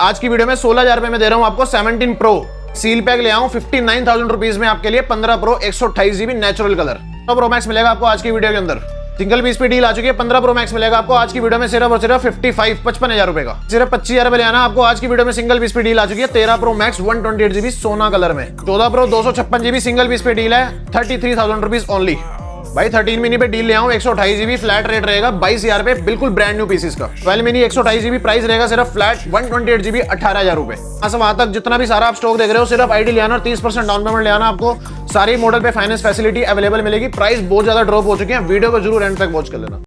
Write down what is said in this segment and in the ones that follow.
आज की वीडियो में 16,000 रुपए में दे रहा हूं आपको 17 प्रो सील पैक ले आऊं 59,000 रुपीज में आपके लिए 15 pro 128 GB natural colour pro max मिलेगा आपको आज की वीडियो के अंदर। सिंगल पीस पे डील आ चुकी है, 15 प्रो मैक्स मिलेगा आपको आज की वीडियो में सिर्फ और सिर्फ 55,000 रुपए का। सिर्फ 25,000 रुपए ले आना आपको आज की वीडियो में। सिंगल पीस पे डील आ चुकी है 13 प्रो मैक्स 128 जीबी सोना कलर में, 14 प्रो 256 जीबी सिंगल पीस पे डील है 33,000 रुपीज ओनली। भाई 13 मिनी पे डील ले आऊं 128 जीबी फ्लैट रेट रहेगा 22,000 पे, बिल्कुल ब्रांड न्यू पीसेस का। 12 मिनी 128 जीबी प्राइस रहेगा सिर्फ फ्लैट 128 जीबी 18,000 रुपए। वहां तक जितना भी सारा आप स्टॉक देख रहे हो सिर्फ आईडी ले आना और 30% डाउन पेमेंट ले आना। आपको सारी मॉडल पे फाइनेंस फैसिलिटी अवेलेबल मिलेगी। प्राइस बहुत ज्यादा ड्रॉप हो चुके हैं, वीडियो को जरूर एंड तक वॉच कर लेना।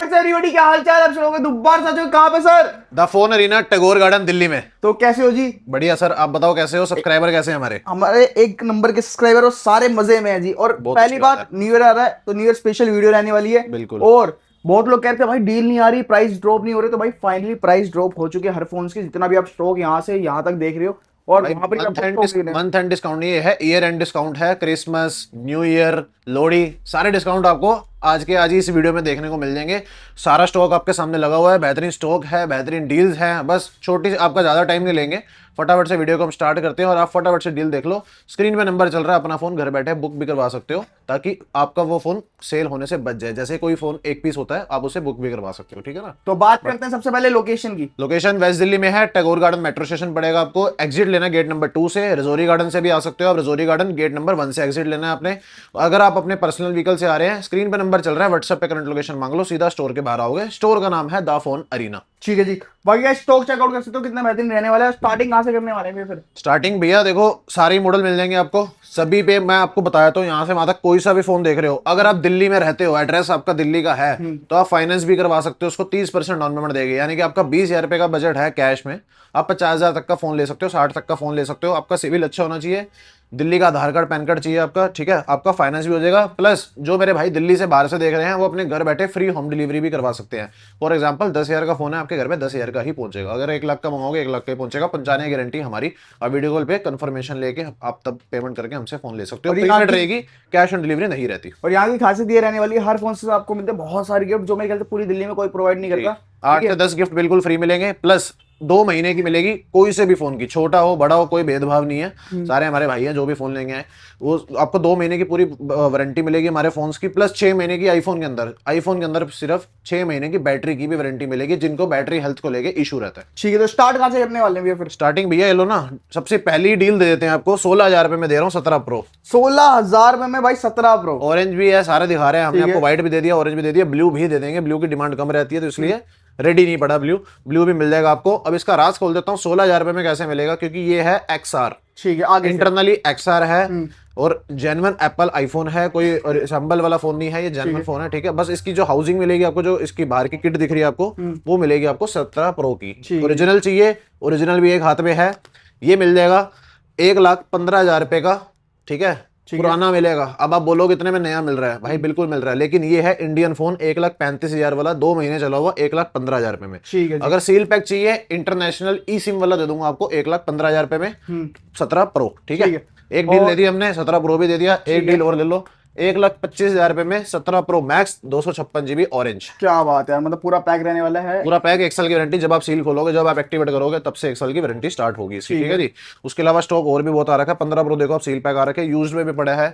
एवरीबॉडी क्या हालचाल, आप लोगों दोबारा साथ हो कहां पे sir? The phone arena Tagore Garden Delhi में। तो कैसे हो जी? बढ़िया सर, आप बताओ कैसे हो? सब्सक्राइबर कैसे हैं हमारे? हमारे एक नंबर के सब्सक्राइबर और सारे मजे में है जी। और पहली बात, न्यू ईयर आ रहा है तो न्यू ईयर स्पेशल वीडियो रहने वाली है। बिल्कुल। और बहुत लोग कहते हैं भाई डील नहीं आ रही, प्राइस ड्रॉप नहीं हो रही, तो भाई फाइनली प्राइस ड्रॉप हो चुके हैं हर फोन की। जितना भी आप स्टॉक यहाँ से यहाँ तक देख रहे हो, और वहां पर मंथ एंड डिस्काउंट नहीं है, ईयर एंड डिस्काउंट है। क्रिसमस, न्यू ईयर, लोहड़ी, सारे डिस्काउंट आपको आज ही इस वीडियो में देखने को मिल जाएंगे। सारा स्टॉक आपके सामने लगा हुआ है, बेहतरीन स्टॉक है, बेहतरीन डील्स हैं। बस छोटी सी, आपका ज्यादा टाइम नहीं लेंगे, फटाफट से वीडियो को हम स्टार्ट करते हैं और आप फटाफट से डील देख लो। स्क्रीन पे नंबर चल रहा है, अपना फोन घर बैठे बुक भी करवा सकते हो ताकि आपका वो फोन सेल होने से बच जाए। जैसे कोई फोन एक पीस होता है, आप उसे बुक भी करवा सकते हो, ठीक है ना। तो बात करते हैं सबसे पहले लोकेशन की। लोकेशन वेस्ट दिल्ली में है, टैगोर गार्डन मेट्रो स्टेशन पड़ेगा आपको। एग्जिट लेना गेट नंबर 2 से। रजौरी गार्डन से भी आ सकते हो आप, रजौरी गार्डन गेट नंबर 1 से एग्जिट लेना है आपने। अगर आप अपने पर्सनल व्हीकल से आ रहे हैं, स्क्रीन पे नंबर चल रहा है, व्हाट्सएप पे करंट लोकेशन मांग लो, सीधा स्टोर के बाहर आओगे। स्टोर का नाम है द फोन अरीना। ठीक है जी, भैया स्टॉक चेकआउट कर सकते हो कितना बेहतरीन रहने वाला है। स्टार्टिंग कहां से करने वाले हैं फिर? स्टार्टिंग भैया देखो, सारी मॉडल मिल जाएंगे आपको सभी पे। मैं आपको बताया तो यहाँ से वहां तक कोई सा भी फोन देख रहे हो, अगर आप दिल्ली में रहते हो, एड्रेस आपका दिल्ली का है, तो आप फाइनेंस भी करवा सकते हो। उसको 30% डाउन पेमेंट देगी, यानी कि आपका 20,000 रुपए का बजट है कैश में, आप 50,000 तक का फोन ले सकते हो, 60 तक का फोन ले सकते हो। आपका सिविल अच्छा होना चाहिए, दिल्ली का आधार कार्ड पैन कार्ड चाहिए आपका, ठीक है। आपका फाइनेंस भी हो जाएगा। प्लस जो मेरे भाई दिल्ली से बाहर से देख रहे हैं, वो अपने घर बैठे फ्री होम डिलीवरी भी करवा सकते हैं। फॉर एग्जांपल 10,000 का फोन है, आपके घर में 10,000 का ही पहुंचेगा। अगर 1 लाख का मंगाओगे 1 लाख का ही पहुंचेगा, पहुंचाने की गारंटी हमारी। आप वीडियो कॉल पे कंफर्मेशन लेके आप तब पेमेंट करके हमसे फोन ले सकते हो। पेमेंट रहेगी, कैश ऑन डिलीवरी नहीं रहती। और यहाँ की खासियत ये रहने वाली है, हर फोन से आपको मिलते हैं बहुत सारी गिफ्ट, जो मेरे ख्याल से पूरी दिल्ली में कोई प्रोवाइड नहीं करता। 8 से 10 गिफ्ट बिल्कुल फ्री मिलेंगे, प्लस 2 महीने की मिलेगी कोई से भी फोन की, छोटा हो बड़ा हो कोई भेदभाव नहीं है। सारे हमारे भाई हैं जो भी फोन लेंगे आए, वो आपको 2 महीने की पूरी वारंटी मिलेगी हमारे फोन्स की, प्लस 6 महीने की आईफोन के अंदर सिर्फ 6 महीने की बैटरी की भी वारंटी मिलेगी, जिनको बैटरी हेल्थ को लेके इशू रहता है। ठीक है, तो स्टार्ट कहां से करने वाले हैं भैया फिर? स्टार्टिंग भैया ये लो ना, सबसे पहली डील दे देते हैं आपको 16,000 रुपए में दे रहा हूँ 17 प्रो। 16,000 में भाई 17 प्रो। ऑरेंज भी है, सारे दिखा रहे हैं हमने आपको, व्हाइट भी दे दिया, ऑरेंज भी दे दिया, ब्लू भी दे देंगे। ब्लू की डिमांड कम रहती है तो इसलिए रेडी नहीं पड़ा ब्लू भी मिल जाएगा आपको। अब इसका राज खोल देता हूँ 16,000 रुपए में कैसे मिलेगा, क्योंकि ये है XR। ठीक है, आगे इंटरनली XR है और जेन्युइन एप्पल आईफोन है, कोई असेंबल वाला फोन नहीं है, ये जेन्युइन फोन है, ठीक है। बस इसकी जो हाउसिंग मिलेगी आपको, जो इसकी बाहर की किट दिख रही है आपको, वो मिलेगी आपको 17 प्रो की। ओरिजिनल चाहिए, ओरिजिनल भी एक हाथ में है, ये मिल जाएगा 1,15,000 रुपए का, ठीक है। पुराना मिलेगा। अब आप बोलोगे इतने में नया मिल रहा है, भाई बिल्कुल मिल रहा है, लेकिन ये है इंडियन फोन 1,35,000 वाला, 2 महीने चला हुआ 1,15,000 रुपए में। ठीक है। अगर सील पैक चाहिए इंटरनेशनल ई सिम वाला दे दूंगा आपको 1,15,000 रुपए में 17 प्रो, ठीक है। एक डील दे दी हमने, 17 प्रो भी दे दिया, एक डील और ले लो 1,25,000 रुपए में 17 प्रो मैक्स 256 जीबी ऑरेंज। क्या बात है, मतलब पूरा पैक रहने वाला है। पूरा पैक, 1 साल की वारंटी। जब आप सील खोलोगे, जब आप एक्टिवेट करोगे, तब से 1 साल की वारंटी स्टार्ट होगी इसकी, ठीक है जी। उसके अलावा स्टॉक और भी बहुत आ रखा है। 15 प्रो देखो आप, सील पैक आ रखे, यूज्ड में भी पड़ा है,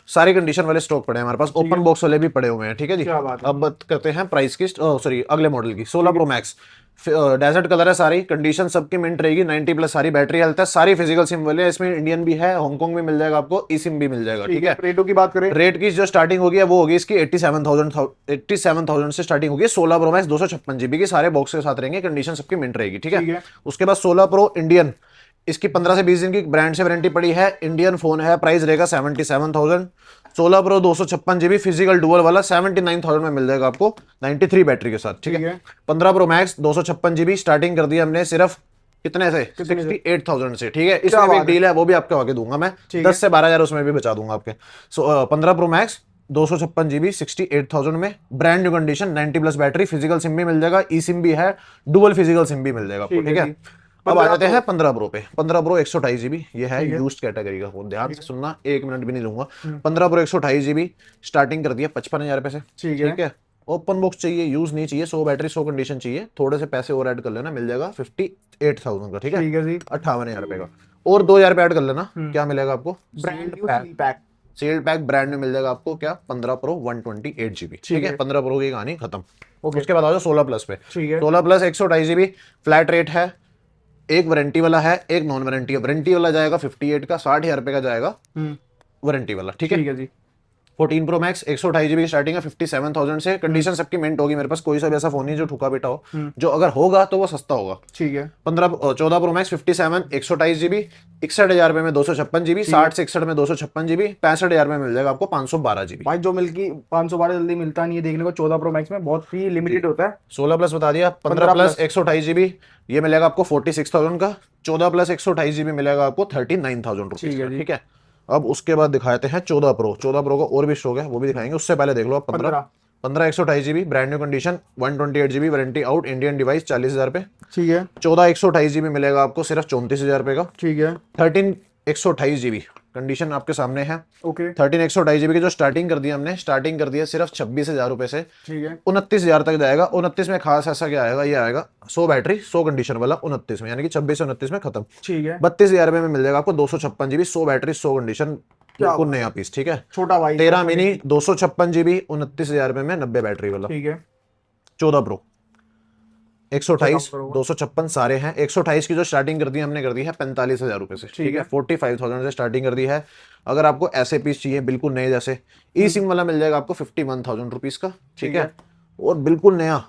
सारी कंडीशन वाले स्टॉक पड़े हैं हमारे पास, ओपन बॉक्स वाले भी पड़े हुए हैं, ठीक है जी। अब बात करते हैं प्राइस की, सॉरी अगले मॉडल की। 16 प्रो मैक्स डेजर्ट कलर है, सारी कंडीशन सबकी मिंट रहेगी, 90 प्लस सारी बैटरी हेल्थ है, सारी फिजिकल सिम वाले, इसमें इंडियन भी है, हांगकांग भी मिल जाएगा आपको, ई सिम भी मिल जाएगा, ठीक है। रेटों की बात करें, रेट की जो स्टार्टिंग होगी वो होगी इसकी 87,000 से स्टार्टिंग होगी। 16 प्रो मैक्स 256 जीबी की, सारे बॉक्स के साथ रहेंगे, कंडीशन सबकी मिंट रहेगी, ठीक है। उसके बाद 16 प्रो इंडियन, इसकी 15 से 20 दिन की ब्रांड से वारंटी पड़ी है, इंडियन फोन है, प्राइस रहेगा 77,000। 16 प्रो 256 जीबी फिजिकल डुअल वाला 79,000 में मिल जाएगा आपको, 93 बैटरी के साथ, ठीक है। 15 प्रो मैक्स 256 जीबी स्टार्टिंग कर दिया हमने सिर्फ कितने से, 68,000 से, ठीक है। इसमें भी एक डील है, वो भी आपके आगे दूंगा मैं, 10 से 12,000 उसमें भी बचा दूंगा आपके। 15 प्रो मैक्स 256 जीबी 68,000 में, brand new condition, 90 plus battery, physical SIM भी मिल जाएगा, ई सिम भी है, डुअल फिजिकल सिम भी मिल जाएगा आपको, ठीक है। अब आ जाते हैं 15 प्रो पे। 15 प्रो 128 जीबी, ये है यूज्ड कैटेगरी का फोन, ध्यान से सुनना, 1 मिनट भी नहीं लूंगा। 15 प्रो 128 जीबी स्टार्टिंग कर दिया 55,000 रुपए से, ठीक है। ओपन बॉक्स चाहिए, यूज नहीं चाहिए, 100 बैटरी 100 कंडीशन चाहिए, थोड़े से पैसे और ऐड कर लेना, मिल जाएगा 58,000 का। ठीक है, ठीक है जी। 58,000 रुपए का। और 2,000 रुपए ऐड कर लेना, क्या मिलेगा आपको? Brand new seal pack. Sealed pack brand में मिल जाएगा आपको क्या? 15 प्रो 128 GB। ठीक है, 15 प्रो की कहानी खत्म। उसके बाद आ जाओ 16 प्लस पे। ठीक है। 16 प्लस 128 GB, फ्लैट रेट है, एक वारंटी वाला है, एक नॉन वारंटी है। वारंटी वाला जाएगा 58 का, 60,000 रुपए का जाएगा वारंटी वाला। ठीक है, ठीक है जी। 14 प्रो मैक्स 128 GB की स्टार्टिंग है 57,000 से। कंडीशन सबकी मिंट होगी, मेरे पास कोई सा भी ऐसा फोन नहीं जो ठुका बेटा हो, जो अगर होगा तो वो सस्ता होगा। ठीक है। 14 प्रो मैक्स 57 128 GB, 61,000 रुपए में 256 GB, 60 से 61 में 256 GB, 65,000 रुपए में मिल जाएगा आपको 512 GB। भाई जो मिल्की 512 जल्दी मिलता नहीं है देखने को, 14 प्रो मैक्स में बहुत ही लिमिटेड होता है। 16 प्लस बता दिया, 15 प्लस 128 GB ये मिलेगा आपको 46,000 का। 14 प्लस 128 GB मिलेगा आपको 39,000 रुपीज का। ठीक है, अब उसके बाद दिखाते हैं 14 प्रो। 14 प्रो का और भी स्टॉक है, वो भी दिखाएंगे। उससे पहले देख लो आप 15 128 GB brand new condition, 128 GB warranty out, Indian device 40,000 रुपए। ठीक है। 14 128 GB मिलेगा आपको सिर्फ 34,000 रुपए का। ठीक है। 13 128 GB कंडीशन आपके सामने है। ओके। 13 128 GB की जो स्टार्टिंग कर दी हमने, स्टार्टिंग कर दी है सिर्फ 26,000 रुपए से। ठीक है। 29,000 तक जाएगा। 29 में खास ऐसा क्या आएगा, ये आएगा 100 बैटरी 100 कंडीशन वाला 29 में, यानी कि 26 से 29 में खत्म। ठीक है। 32,000 रुपए में मिल जाएगा आपको 256 GB 100 बैटरी 100 कंडीशन, बिल्कुल नया पीस। ठीक है, छोटा भाई 13 मिनी 256 GB 29,000 रुपए में 90 बैटरी वाला। ठीक है। 14 प्रो 128 256 सारे हैं। 128 की जो स्टार्टिंग कर दी हमने, कर दी है 45,000 रुपए से। ठीक है, 45,000 से स्टार्टिंग कर दी है। अगर आपको ऐसे पीस चाहिए बिल्कुल नए जैसे, ई सिम वाला मिल जाएगा आपको 51,000 रुपीज का। ठीक है, और बिल्कुल नया,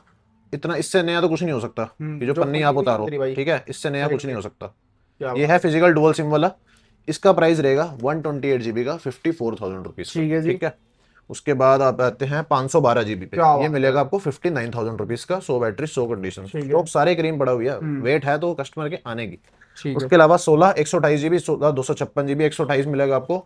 इतना इससे नया तो कुछ नहीं हो सकता कि जो पन्नी आप उतारो। ठीक है, इससे नया कुछ नहीं हो सकता। ये है फिजिकल डुअल सिम वाला, इसका प्राइस रहेगा 128 GB का 54,000 रुपीज। ठीक है, उसके बाद आप आते हैं 512 GB पे, ये मिलेगा आपको 59,000 रुपीज का 100 बैटरी 100 कंडीशन। तो सारे क्रीम पड़ा हुआ है, वेट है तो कस्टमर के आने की। उसके अलावा 16 128 GB 16 256 GB 128 मिलेगा आपको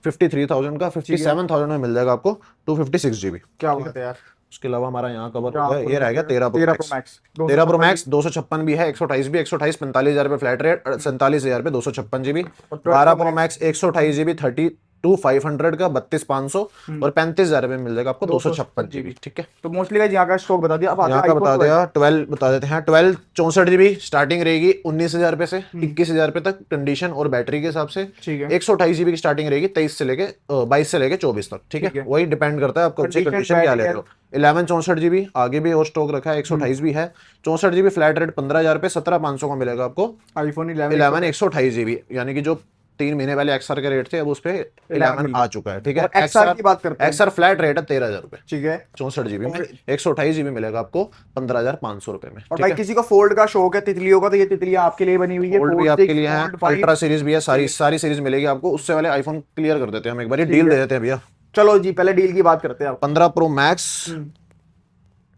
53,000 का। 57,000 में मिल जाएगा आपको 256 GB। क्या बात है यार। उसके अलावा हमारा यहाँ कवर हो गया, ये रह गया 13 प्रो मैक्स। 13 13 प्रो मैक्स 256 भी है, 128 भी। 128 45,000 रुपए फ्लैट रेट, 47,000 रुपए 256 GB। 12 प्रो मैक्स 128 GB 32,500 का 32,500, और 35,000 रुपए में मिल जाएगा आपको 256 GB। ठीक है, तो मोस्टली गाइस यहाँ का स्टॉक बता दिया। अब यहाँ का बता दिया। 12 बता देते हैं। 12 64 GB स्टार्टिंग रहेगी 19,000 रुपए से 21,000 रुपए तक कंडीशन और बैटरी के हिसाब से। ठीक है। 128 GB की स्टार्टिंग रहेगी 23 से लेके 22 से लेके 24 तक। ठीक है, वही डिपेंड करता है आप कौन सी कंडीशन क्या ले रहे हो। 11 64 GB आगे भी और स्टॉक रखा है, 128 भी है। 64 GB फ्लैट रेट 15,000 रुपए 17,500 का मिलेगा आपको आईफोन 11 128 GB, यानी कि जो 3 महीने पहले एक्सआर के रेट थे अब उस पे 11 आ चुका है। ठीक है, एक्सआर की बात करते हैं। एक्सआर फ्लैट रेट है 13,000 रुपए। ठीक है, 64 GB में 128 GB मिलेगा आपको 15,500 रुपए में। और भाई किसी को फोल्ड का शौक है तितलियों का, तो ये तितलियां आपके लिए बनी हुई है। फोल्ड भी आपके लिए है, अल्ट्रा सीरीज भी है, सारी सीरीज मिलेगी आपको। उससे पहले आईफोन क्लियर कर देते हैं हम एक बार, डील दे देते हैं भैया। चलो जी, पहले डील की बात करते हैं। 15 प्रो मैक्स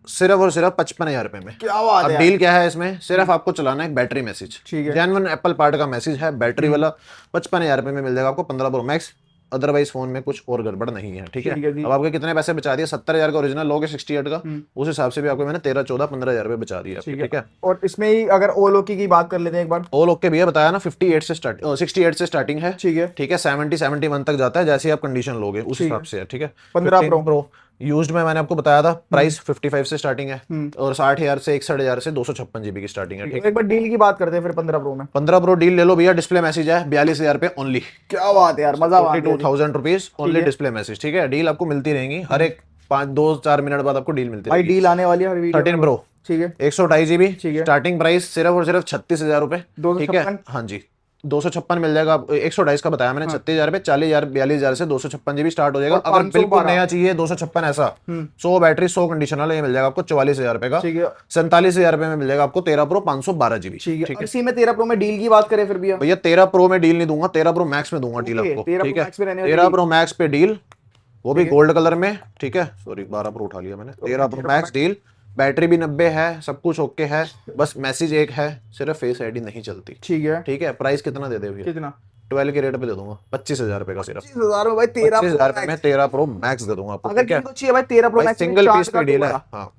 सिर्फ और सिर्फ 55,000 रुपए में। क्या बात है। अब डील क्या है इसमें, सिर्फ आपको चलाना है बैटरी मैसेज। ठीक है, जेन्युइन एप्पल पार्ट का मैसेज है, बैटरी वाला 55,000 रुपए में मिल जाएगा आपको 15 प्रो मैक्स। अदरवाइज फोन में कुछ और गड़बड़ नहीं है। ठीक है, अब आपके कितने पैसे बचा दिए, 70,000 का ओरिजिनल लोगे 68 का, उस हिसाब से भी आपको मैंने 13 14 15,000 रुपए बचा दिया। ठीक है, और इसमें ही अगर ओल ओके की बात कर लेते हैं एक बार। ओल ओके भैया बताया ना 58 से 68 से स्टार्टिंग है। ठीक है, ठीक है, 70 71 तक जाता है, जैसे आप कंडीशन लोगे उस हिसाब से है। ठीक है, 15 प्रो यूज्ड में मैंने आपको बताया था प्राइस 55 से स्टार्टिंग है, और 60,000 से 61,000 से 256 GB की स्टार्टिंग है। ठीक है, एक बार डील की बात करते हैं फिर 15 प्रो में। 15 प्रो डील ले लो भैया, डिस्प्ले मैसेज है 42,000 रुपए ओनली। क्या बात है यार, मजा आ गया। 42,000 रुपीज ओनली डिस्प्ले मैसेज। ठीक है, डील आपको मिलती रहेंगी हर एक 2-4 मिनट बाद आपको डील मिलती भाई रहेगी। डील आने वाली है हर वीडियो। 13 प्रो ठीक है, 128 GB ठीक है, स्टार्टिंग प्राइस सिर्फ और सिर्फ 36,000 रुपए। ठीक है, हाँ जी 256 मिल जाएगा। 128 का बताया मैंने, 36,000 रुपए 40,000 42,000 से 256 GB स्टार्ट हो जाएगा। अगर बिल्कुल नया चाहिए 256 ऐसा 100 बैटरी 100 कंडीशन वाला, ये मिल जाएगा आपको 44,000 रुपए का। 47,000 रुपए में मिल जाएगा आपको 13 प्रो 512 GB। ठीक है, इसी में 13 प्रो में डील की बात करें फिर भैया 13 प्रो में डील नहीं दूंगा, 13 प्रो मैक्स में दूंगा डील आपको। ठीक है, 13 प्रो मैक्स पे डील, वो भी गोल्ड कलर में। ठीक है, सॉरी 12 प्रो उठा लिया मैंने। 13 प्रो मैक्स डील, बैटरी भी 90 है, सब कुछ ओके है, बस मैसेज एक है, सिर्फ फेस आईडी नहीं चलती। ठीक है, ठीक है, प्राइस कितना दे दे भैया? कितना? 12 के रेट पे दे दूंगा 25,000 रुपए का सिर्फ। 25,000 में भाई 13 में 13 प्रो मैक्स दे दूंगा आपको। अगर किसी को चाहिए भाई 13 प्रो मैक्स सिंगल पीस पे डील है। हाँ,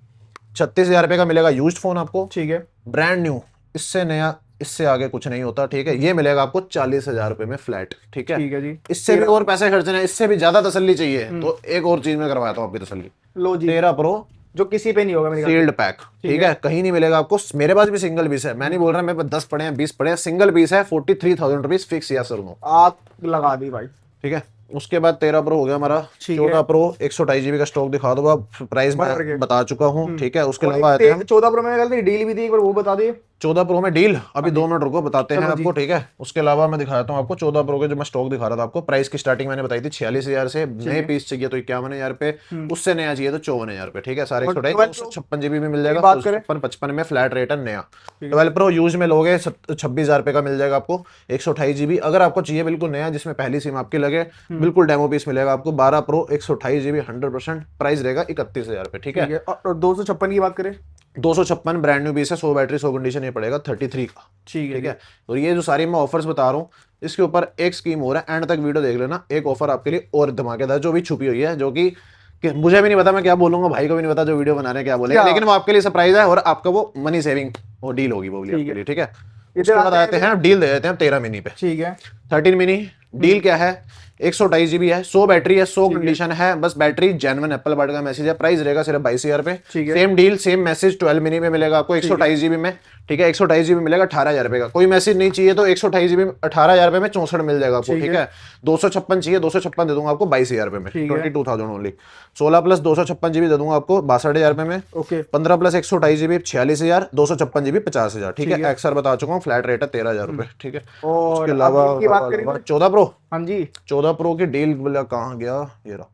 36,000 रुपए का मिलेगा यूज्ड फोन आपको। ठीक है, ब्रांड न्यू, इससे नया इससे आगे कुछ नहीं होता। ठीक है, ये मिलेगा आपको 40,000 रुपए में फ्लैट। ठीक है, ठीक है जी। इससे भी और पैसे खर्चने, इससे भी ज्यादा तसल्ली चाहिए तो एक और चीज में करवाता हूँ आपकी तसल्ली। लो जी, 13 प्रो जो किसी पे नहीं होगा मेरे ख्याल सील्ड पैक, ठीक है, कहीं नहीं मिलेगा आपको। मेरे पास भी सिंगल पीस है, मैं नहीं बोल रहा मेरे पास 10 पड़े हैं 20 पड़े हैं, सिंगल पीस है 43,000 रुपीज फिक्स या सर नो, से। आग लगा दी भाई। ठीक है। उसके बाद 13 प्रो हो गया हमारा, ठीक है। 14 प्रो 128 GB का स्टॉक दिखा दो आप, प्राइस मैं बता चुका हूँ, ठीक है। उसके अलावा आते हैं हम 14 प्रो में गलती डील भी थी एक बार, वो बता दिए। 14 प्रो में डील, अभी 2 मिनट रुको बताते हैं चलो आपको, ठीक है। उसके अलावा मैं दिखाता हूँ आपको 14 प्रो के जो मैं स्टॉक दिखा रहा था आपको, प्राइस की स्टार्टिंग मैंने बताई थी 46,000 से, नए पीस चाहिए तो 51,000 पे, उससे नया चाहिए तो 54,000 पे, ठीक है। सारे 126 GB भी मिल जाएगा, 55 में फ्लैट रेट है नया। 12 प्रो यूज में लोगे 26,000 पे का मिल जाएगा आपको, 128 GB। अगर आपको चाहिए बिल्कुल नया जिसमें पहली सिम आपकी लगे, बिल्कुल डेमो पीस मिलेगा आपको 12 प्रो 128 GB 100%, प्राइस रहेगा 31,000 पे, ठीक है। और 256 की बात करें, 256 ब्रांड न्यू पीस है, 100 बैटरी 100 कंडीशन, ये पड़ेगा 33 का, ठीक है। और ये जो सारी मैं ऑफर्स बता रहा हूँ, इसके ऊपर एक स्कीम हो रहा है, एंड तक वीडियो देख लेना, एक ऑफर आपके लिए और धमाकेदार जो भी छुपी हुई है, जो कि मुझे भी नहीं पता मैं क्या बोलूंगा, भाई को भी नहीं पता जो वीडियो बना रहे हैं क्या बोलेंगे, लेकिन वो आपके लिए सरप्राइज है और आपका वो मनी सेविंग वो डील होगी वो आपके लिए, ठीक है। उसके बाद आते हैं डील दे देते हैं 13 मिनी पे, ठीक है। 13 मिनी डील क्या है, 128 GB है, 100 बैटरी है, 100 कंडीशन है, बस बैटरी जेन्युइन एप्पल बर्ड का मैसेज है, प्राइस रहेगा सिर्फ 22,000 पे। Same deal same message 12 mini में मिलेगा आपको 128 GB में, ठीक है। 128 GB मिलेगा 18,000 रुपए का, कोई मैसेज नहीं चाहिए तो 128 GB 18,000 रुपए में 64 मिल जाएगा आपको, ठीक है। 256 चाहिए 256 दे दूंगा आपको 22,000 रुपए में, 22,000 ओनली। 16 प्लस 256 GB दे दूंगा आपको 62,000 रुपए में, ओके। 15 प्लस 128 GB 46,000, 256 GB 50,000, ठीक है। एक्सआर बता चुका हूँ, फ्लैट रेट है 13,000 रुपए, ठीक है। उसके अलावा 14 प्रो, हाँ जी 14 प्रो की डील बोला कहाँ गया, ये रहा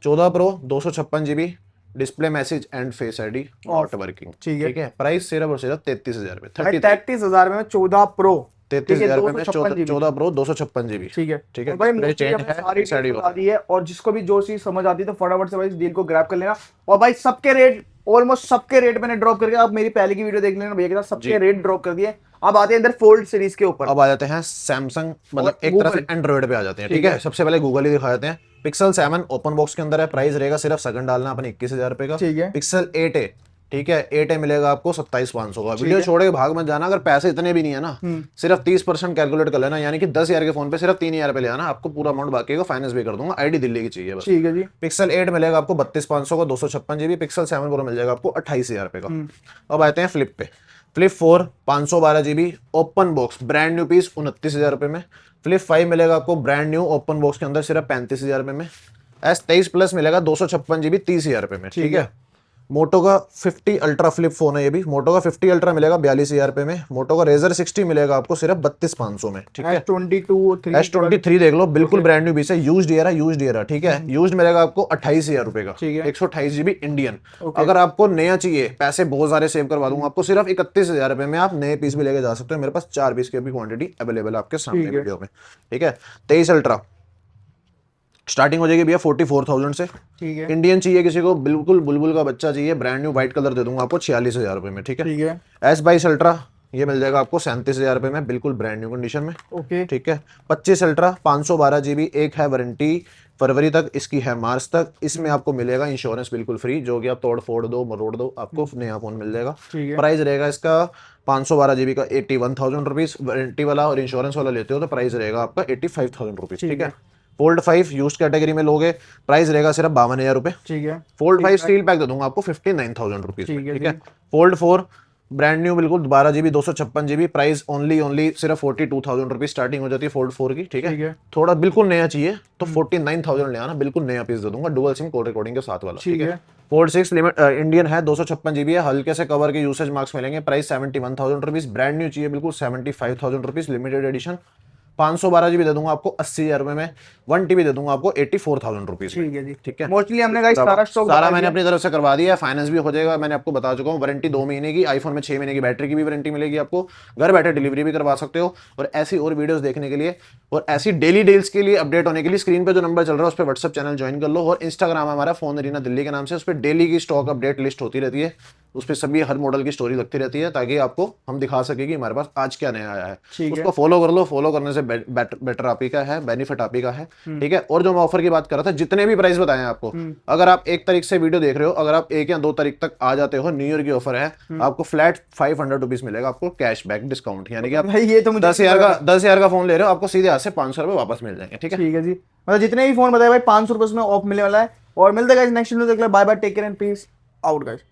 14 pro 256 GB display message and face ID not working, ठीक है। प्राइस सिर्फ और सिर्फ 33,000 रुपए, 33,000 में 14 प्रो, 33,000 रुपए में 14 प्रो 256 GB, ठीक है, ठीक है। भाई सारी सारी बता दी है, और जिसको भी जो चीज समझ आती है तो फटाफट से भाई इस डील को ग्रैब कर लेना। और भाई सबके रेट ऑलमोस्ट सबके रेट मैंने ड्रॉप करके, आप मेरी पहले की वीडियो देख लेना भैया के साथ, सबके रेट ड्रॉप कर दिए। अब आते हैं इधर फोल्ड सीरीज के ऊपर, अब आ जाते हैं सैमसंग, मतलब एक तरह से एंड्रॉइड पे आ जाते हैं, ठीक है। सबसे पहले गूगल ही दिखा देते हैं। पिक्सल 7 ओपन बॉक्स के अंदर है, प्राइस रहेगा सिर्फ सेकंड डालना अपने 21,000 रुपए का, ठीक है। पिक्सल 8A, ठीक है, 8A मिलेगा आपको 27,500 का। वीडियो छोड़ के भाग मत जाना, अगर पैसे इतने भी नहीं है ना, सिर्फ 30% कैलकुलेट कर लेना, यानी कि 10,000 के फोन पे सिर्फ 3,000 पे ले आना, आपको पूरा अमाउंट बाकी का फाइनेंस भी कर दूंगा, आईडी दिल्ली की चाहिए बस, ठीक है जी। पिक्सल 8 मिलेगा आपको 32,500 का 256 GB, पिक्सल 7 प्रो मिल जाएगा आपको 28,000 रुपए का। अब आते हैं फ्लिप पे, flip 4 512 GB open box brand new piece 29,000 रुपए में। फ्लिप 5 मिलेगा आपको ब्रांड न्यू ओपन बॉक्स के अंदर सिर्फ 35,000 रुपए में। S23 प्लस मिलेगा 256 GB 30,000 रुपए में, ठीक है। मोटो का 50 अल्ट्रा फ्लिप फोन है ये भी, मोटो का 50 अल्ट्रा मिलेगा 42,000 रुपए में। मोटो का रेजर 60 मिलेगा आपको सिर्फ 32,500 में, ठीक है। S23 देख लो, बिल्कुल ब्रांड न्यू पीस है, यूज्ड ईयर है, ठीक है। यूज्ड मिलेगा आपको 28,000 रुपए का, 128 GB इंडियन। अगर आपको नया चाहिए, पैसे बहुत सारे सेव करवा दूंगा आपको, सिर्फ 31,000 रुपए में आप नए पीस भी लेके जा सकते हो। मेरे पास 4 पीस की भी क्वांटिटी अवेलेबल है आपके सामने वीडियो में, ठीक है। 23 अल्ट्रा स्टार्टिंग हो जाएगी भैया 44,000 से, ठीक है। इंडियन चाहिए किसी को, बिल्कुल बुलबुल का बच्चा चाहिए, ब्रांड न्यू व्हाइट कलर दे दूंगा आपको 46,000 रुपए में, ठीक है। S22 अल्ट्रा ये मिल जाएगा आपको 37,000 रुपए में, बिल्कुल ब्रांड न्यू कंडीशन में, ओके, ठीक है। 25 अल्ट्रा 512 GB, एक है वारंटी फरवरी तक, इसकी है मार्च तक, इसमें आपको मिलेगा इंश्योरेंस बिल्कुल फ्री, जो कि आप तोड़ फोड़ दो मरोड़ दो आपको नया फोन मिल जाएगा। प्राइस रहेगा इसका 512 GB का 81,000 रुपीज, वारंटी वाला और इंश्योरेंस वाला लेते हो तो प्राइस रहेगा आपका 85,000 रुपीज, ठीक है। फोल्ड 5 यूज कैटेगरी में लोगे, प्राइस रहेगा सिर्फ 52,000 रुपए, ठीक है। फोल्ड 5 स्टील पैक दे दूंगा आपको 59,000 रुपीज, ठीक है। फोल्ड 4 ब्रांड न्यू बिल्कुल 12 GB 256 GB, प्राइस ओनली सिर्फ 42,000 रुपीज स्टार्टिंग हो जाती है फोल्ड 4 की, ठीक है। थोड़ा बिल्कुल नया चाहिए तो 49,000 ले आना, बिल्कुल नया पीस दे दूंगा, डुअल सिम कॉल रिकॉर्डिंग के साथ वाला, ठीक है। फोल्ड 6 लिमिट इंडियन है 256 GB है, हल्के से कवर के यूसेज मार्क्स मिलेंगे, प्राइस 71,000 रुपीज, ब्रांड न्यू चाहिए बिल्कुल 75,000 रुपीज, लिमिटेड एडिशन 512 GB दे दूंगा आपको 80,000 रुपए में, 1 TB दे दूंगा आपको 84,000 रुपीज, ठीक है जी, ठीक है। मोस्टली हमने गाइस सारा मैंने अपनी तरफ से करवा दिया है, फाइनेंस भी हो जाएगा, मैंने आपको बता चुका हूँ। वारंटी 2 महीने की, आईफोन में 6 महीने की बैटरी की भी वारंटी मिलेगी आपको, घर बैठे डिलीवरी भी करवा सकते हो। और ऐसी और वीडियोस देखने के लिए और ऐसी डेली डील्स के लिए अपडेट होने के लिए स्क्रीन पे जो नंबर चल रहा है उस पर व्हाट्सएप चैनल ज्वाइन कर लो, और इंस्टाग्राम हमारा फोन अरीना दिल्ली के नाम से, उस पर डेली की स्टॉक अपडेट लिस्ट होती रहती है, उस पर सभी हर मॉडल की स्टोरी लगती रहती है, ताकि आपको हम दिखा सके कि हमारे पास आज क्या नया आया है। उसको फॉलो कर लो, फॉलो करने से बेटर आप ही का है, बेनिफिट आप ही का है, ठीक है। और जो मैं ऑफर की बात कर रहा था, जितने भी प्राइस बताए आपको, अगर आप 1 तारीख से वीडियो देख रहे हो, अगर आप 1 या 2 तारीख तक आ जाते हो, न्यू ईयर की ऑफर है, आपको फ्लैट 500 रुपीज मिलेगा आपको कैशबैक डिस्काउंट, यानी कि आप 10,000 का फोन ले रहे हो, आपको सीधे हाथ से 500 रुपए वापस मिल जाएंगे, ठीक है। ठीक है जी, मतलब जितने भी फोन बताए भाई 500 रुपए में ऑफ मिलने वाला है। और मिलते हैं next video, bye bye, take care and peace. Out guys.